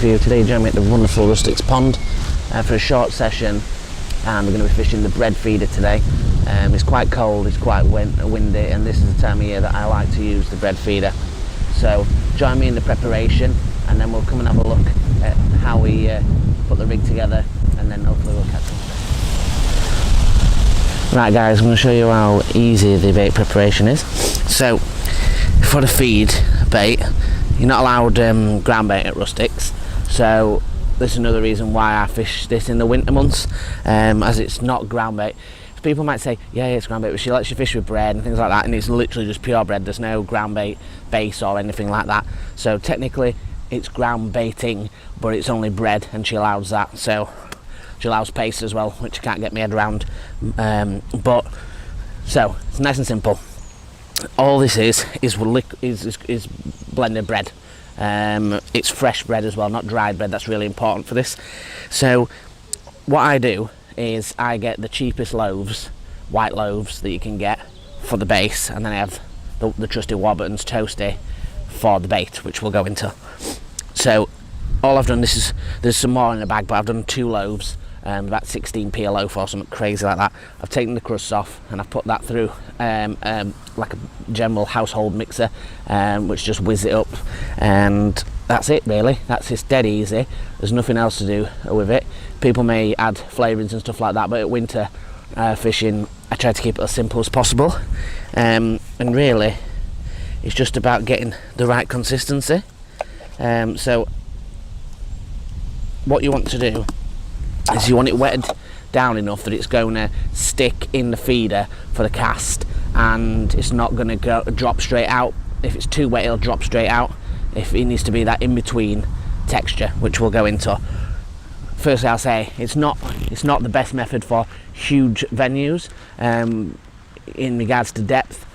for you today. Join me at the wonderful Rustics Pond for a short session, and we're going to be fishing the bread feeder today. It's quite cold, it's quite windy, and this is the time of year that I like to use the bread feeder. So join me in the preparation, and then we'll come and have a look at how we put the rig together, and then hopefully we'll catch some fish. Right guys, I'm going to show you how easy the bait preparation is. So for the feed bait, you're not allowed ground bait at Rustics, so this is another reason why I fish this in the winter months, as it's not ground bait. People might say, yeah, it's ground bait, but she lets you fish with bread and things like that, and it's literally just pure bread. There's no ground bait base or anything like that. So technically it's ground baiting, but it's only bread, and she allows that. So she allows paste as well, which I can't get my head around. So it's nice and simple. All this is blended bread. It's fresh bread as well, not dried bread. That's really important for this. So what I do is I get the cheapest loaves, white loaves that you can get for the base, and then I have the trusty Warburton's toasty for the bait, which we'll go into. So all I've done, there's some more in the bag, but I've done 2 loaves, about 16p a loaf or something crazy like that. I've taken the crusts off and I've put that through like a general household mixer, which just whiz it up, and that's it really. It's dead easy. There's nothing else to do with it. People may add flavourings and stuff like that, but at winter fishing I try to keep it as simple as possible, and really it's just about getting the right consistency. So what you want to do is you want it wetted down enough that it's going to stick in the feeder for the cast, and it's not going to drop straight out. If it's too wet, it'll drop straight out. If it needs to be that in-between texture, which we'll go into. Firstly, I'll say it's not the best method for huge venues. In regards to depth,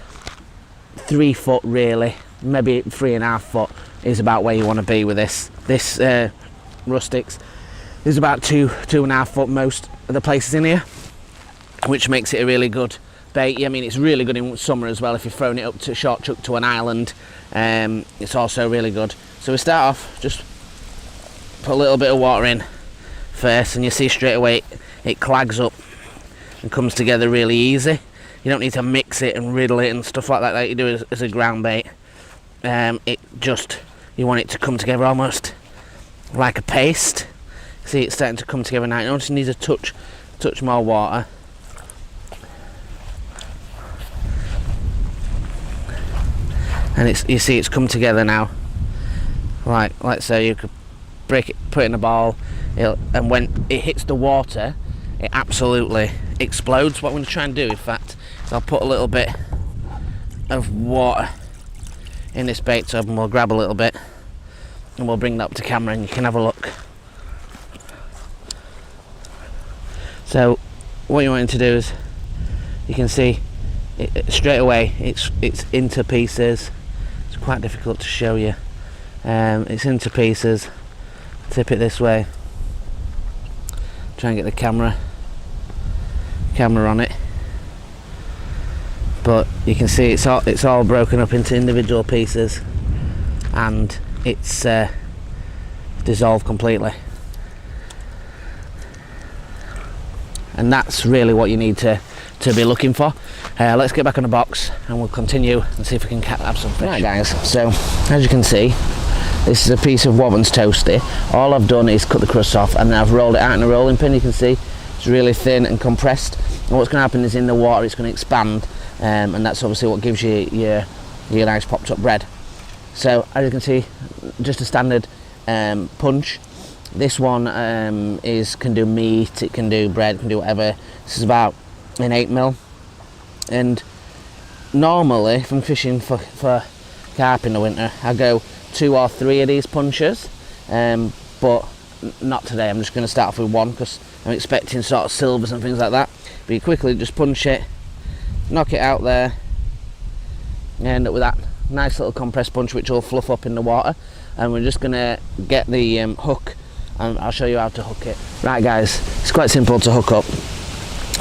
3 foot really, maybe 3.5 foot is about where you want to be with this. This Rustics is about 2.5 foot most of the places in here, which makes it a really good bait. I mean, it's really good in summer as well if you're throwing it up to short chuck to an island. It's also really good. So we start off, just put a little bit of water in first, and you see straight away it clags up and comes together really easy. You don't need to mix it and riddle it and stuff like that like you do as a ground bait. You want it to come together almost like a paste. See, it's starting to come together now. You just need a touch more water. And you see it's come together now. Like so, you could break it, put it in a ball, and when it hits the water, it absolutely explodes. What I'm going to try and do, in fact, is I'll put a little bit of water in this bait tub, and we'll grab a little bit, and we'll bring that up to camera, and you can have a look. So what you want to do is, you can see straight away it's into pieces. It's quite difficult to show you. It's into pieces. Tip it this way. Try and get the camera on it. But you can see it's all broken up into individual pieces, and it's dissolved completely. And that's really what you need to be looking for. Let's get back on the box and we'll continue and see if we can have some fish. Right guys, so as you can see, this is a piece of Warburton's toasty. All I've done is cut the crust off, and then I've rolled it out in a rolling pin. You can see it's really thin and compressed, and what's going to happen is in the water it's going to expand, and that's obviously what gives you your nice popped up bread. So as you can see, just a standard punch. This one can do meat, it can do bread, it can do whatever. This is about an 8mm, and normally if I'm fishing for carp in the winter, I go 2 or 3 of these punches, but not today. I'm just going to start off with 1 because I'm expecting sort of silvers and things like that. But you quickly just punch it, knock it out there, and end up with that nice little compressed punch, which will fluff up in the water. And we're just going to get the hook, and I'll show you how to hook it. Right guys, it's quite simple to hook up.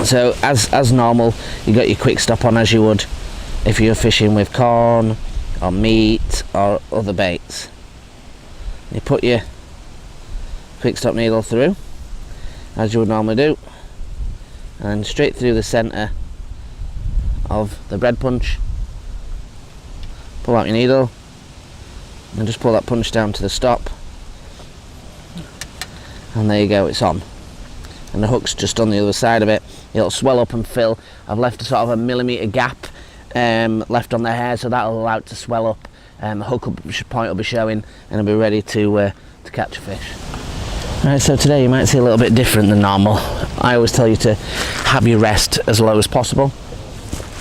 So as normal, you got your quick stop on as you would if you're fishing with corn or meat or other baits. You put your quick stop needle through, as you would normally do, and straight through the centre of the bread punch. Pull out your needle and just pull that punch down to the stop, and there you go, it's on. And the hook's just on the other side of it. It'll swell up and fill. I've left a sort of a millimetre gap left on the hair, so that'll allow it to swell up. The hook point will be showing, and it'll be ready to catch a fish. Right, so today you might see a little bit different than normal. I always tell you to have your rest as low as possible,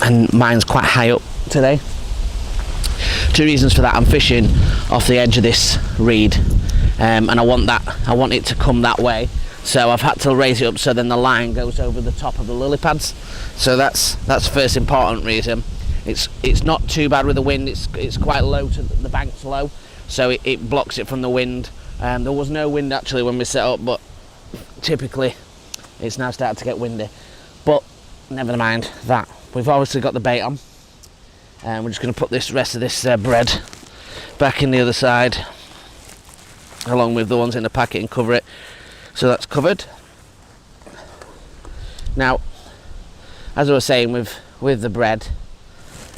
and mine's quite high up today. Two reasons for that: I'm fishing off the edge of this reed, and I want it to come that way. So I've had to raise it up so then the line goes over the top of the lily pads. So that's first important reason. It's not too bad with the wind. It's quite low, to the bank's low, so it blocks it from the wind. There was no wind actually when we set up, but typically it's now started to get windy. But never mind that. We've obviously got the bait on, and we're just going to put this rest of this bread back in the other side, along with the ones in the packet, and cover it. So that's covered. Now, as I was saying with the bread,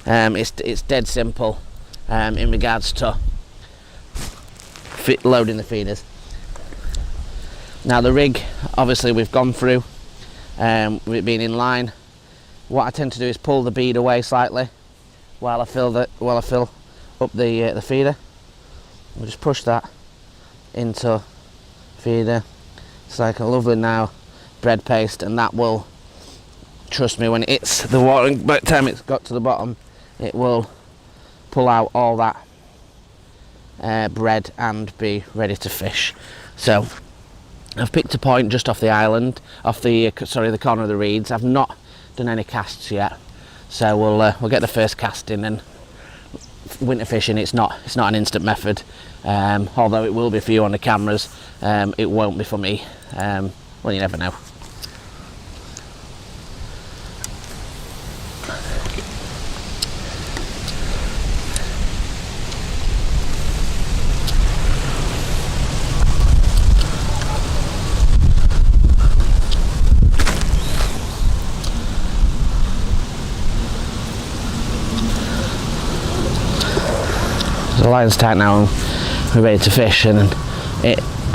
it's dead simple in regards to loading the feeders. Now the rig, obviously we've gone through with it being in line. What I tend to do is pull the bead away slightly while I fill up the feeder. We'll just push that into feeder. It's like a lovely now bread paste, and that will, trust me, when it hits the water, by the time it's got to the bottom, it will pull out all that bread and be ready to fish. So I've picked a point just off the island, off the corner of the reeds. I've not done any casts yet, so we'll get the first cast in. And winter fishing, it's not an instant method, although it will be for you on the cameras. It won't be for me. Well, you never know. The line's tight now and we're ready to fish, and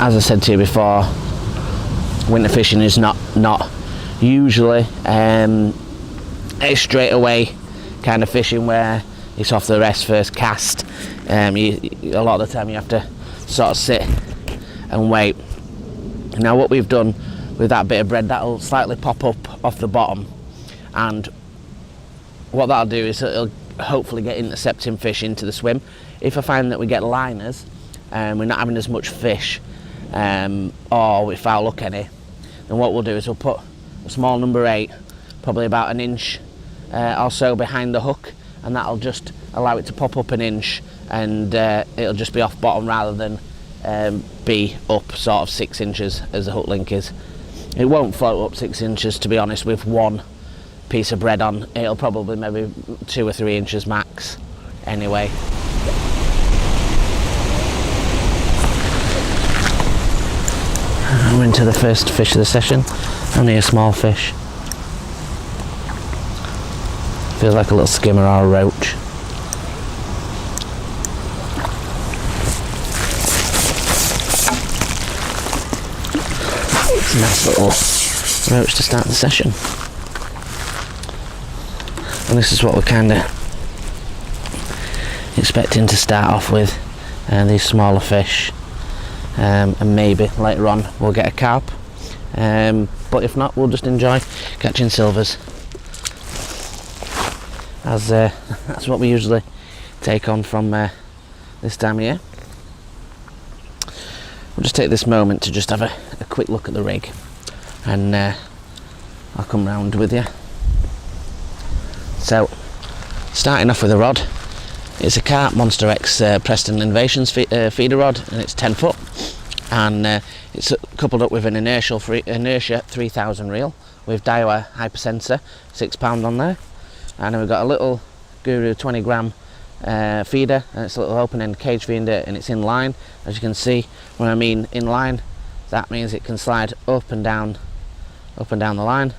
as I said to you before, winter fishing is not usually a straight away kind of fishing where it's off the rest first cast. A lot of the time you have to sort of sit and wait. Now what we've done with that bit of bread, that'll slightly pop up off the bottom, and what that'll do is it'll hopefully get intercepting fish into the swim. If I find that we get liners and we're not having as much fish, or if I look any, then what we'll do is we'll put a small number 8, probably about an inch or so behind the hook, and that'll just allow it to pop up an inch, and it'll just be off bottom rather than be up sort of 6 inches as the hook link is. It won't float up 6 inches, to be honest, with one piece of bread on. It'll probably maybe 2 or 3 inches max anyway. We're into the first fish of the session. Only a small fish. Feels like a little skimmer or a roach. It's a nice little roach to start the session. And this is what we're kind of expecting to start off with, these smaller fish. And maybe later on we'll get a carp, but if not, we'll just enjoy catching silvers, as that's what we usually take on from this time of year. We'll just take this moment to just have a quick look at the rig, and I'll come round with you. So, starting off with a rod, it's a Carp Monster X Preston Innovations feeder rod, and it's 10 foot, and it's coupled up with an Inertia 3000 reel with Daiwa Hypersensor, £6 on there, and then we've got a little Guru 20 gram feeder, and it's a little open end cage feeder, and it's in line. As you can see, when I mean in line, That means it can slide up and down the line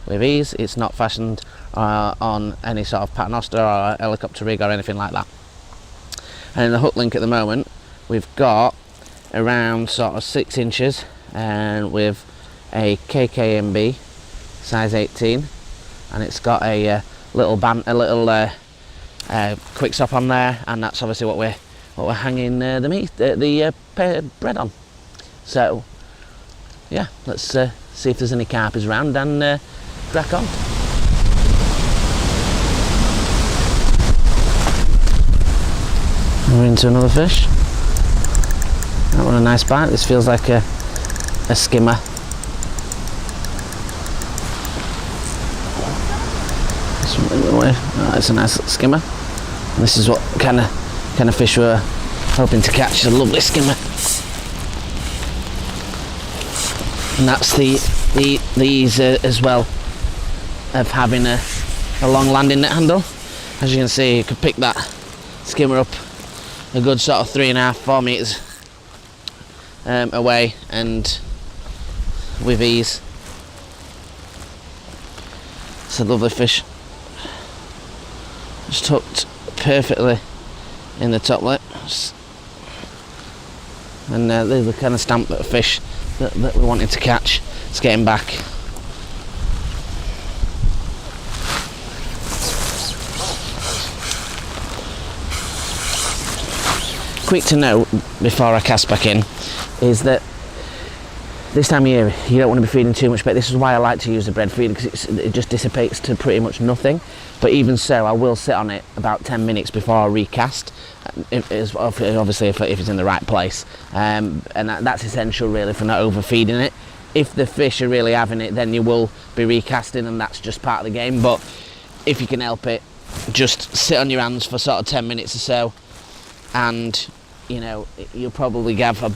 with ease. It's not fastened on any sort of paternoster or helicopter rig or anything like that. And in the hook link at the moment, we've got around sort of 6 inches, and with a KKMB size 18, and it's got a little quick stop on there, and that's obviously what we're hanging the bread on. So yeah, let's see if there's any carpers around and crack on. We're into another fish. That one a nice bite. This feels like a skimmer. Oh, it's a nice little skimmer. And this is what kind of fish we're hoping to catch. A lovely skimmer. And that's the ease as well of having a long landing net handle. As you can see, you could pick that skimmer up a good sort of 3.5-4 meters away, and with ease. It's a lovely fish. Just hooked perfectly in the top lip, and they're the kind of stamp of fish that we wanted to catch. It's getting back. Quick to note before I cast back in is that this time of year you don't want to be feeding too much bait. This is why I like to use the bread feeder, because it just dissipates to pretty much nothing. But even so, I will sit on it about 10 minutes before I recast, obviously if it's in the right place, and that's essential really for not overfeeding it. If the fish are really having it, then you will be recasting, and that's just part of the game. But if you can help it, just sit on your hands for sort of 10 minutes or so, and you know, you'll probably have a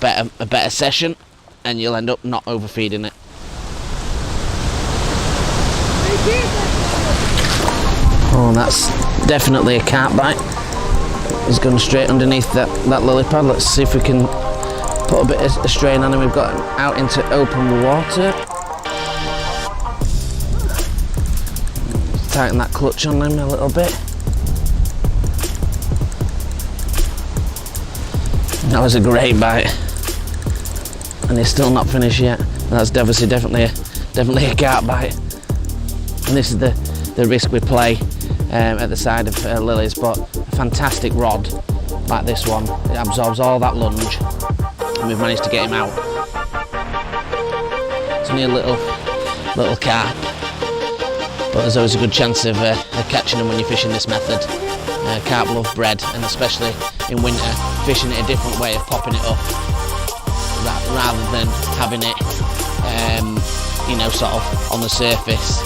better session, and you'll end up not overfeeding it. Oh, that's definitely a carp bite. He's gone straight underneath that lily pad. Let's see if we can put a bit of strain on him. We've got him out into open water. Tighten that clutch on him a little bit. That was a great bite, and he's still not finished yet. That's definitely a carp bite, and this is the risk we play at the side of lilies. But a fantastic rod like this one, it absorbs all that lunge, and we've managed to get him out. It's only a little carp, but there's always a good chance of catching them when you're fishing this method. Carp love bread, and especially in winter, fishing it a different way of popping it up rather than having it you know, sort of on the surface.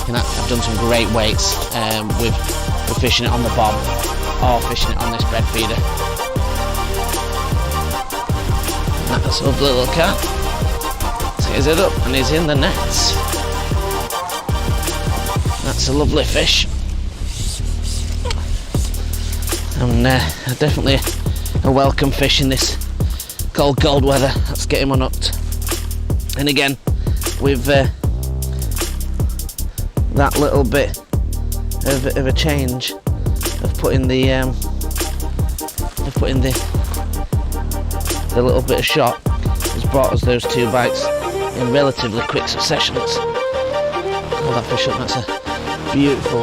And I've done some great weights with fishing it on the bob or fishing it on this bread feeder. And that's a lovely little carp. So he's it up and he's in the nets. That's a lovely fish. And definitely a welcome fish in this cold weather. Let's get him unhooked. And again, with that little bit of a change of putting the little bit of shot has brought us those 2 bites in relatively quick succession. Let's pull that fish up. That's a beautiful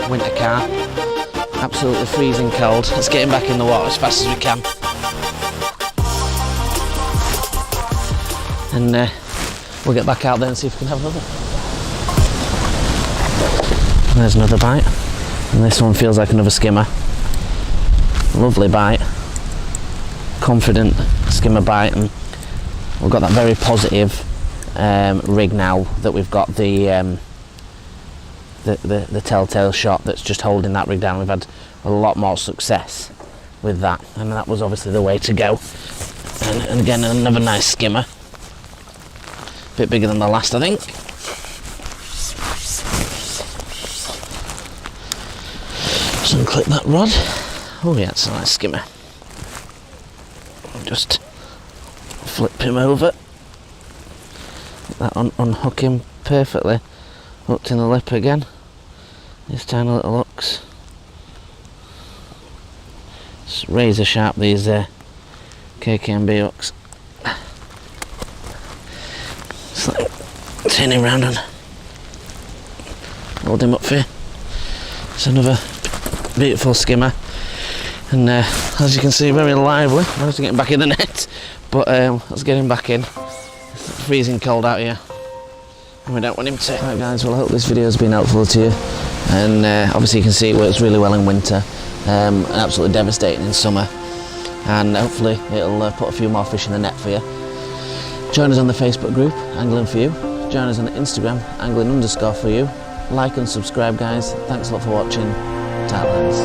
winter carp. Absolutely freezing cold. Let's get him back in the water as fast as we can. And we'll get back out there and see if we can have another. There's another bite. And this one feels like another skimmer. Lovely bite. Confident skimmer bite, and we've got that very positive rig now that we've got the telltale shot that's just holding that rig down. We've had a lot more success with that, and that was obviously the way to go. And again, another nice skimmer, a bit bigger than the last, I think. Just unclip that rod. Oh yeah, it's a nice skimmer. Just flip him over. Get that unhooking perfectly hooked in the lip again. These tiny little hooks. It's razor sharp, these KKMB hooks. Just like turn him round and hold him up for you. It's another beautiful skimmer, and as you can see, very lively. I was getting back in the net, but let's get him back in. It's freezing cold out here, and we don't want him to. Right guys, well I hope this video has been helpful to you, and obviously you can see it works really well in winter, and absolutely devastating in summer, and hopefully it'll put a few more fish in the net for you. Join us on the Facebook group, Angling For You. Join us on Instagram, angling_for_you. Like and subscribe guys. Thanks a lot for watching. Tight lines.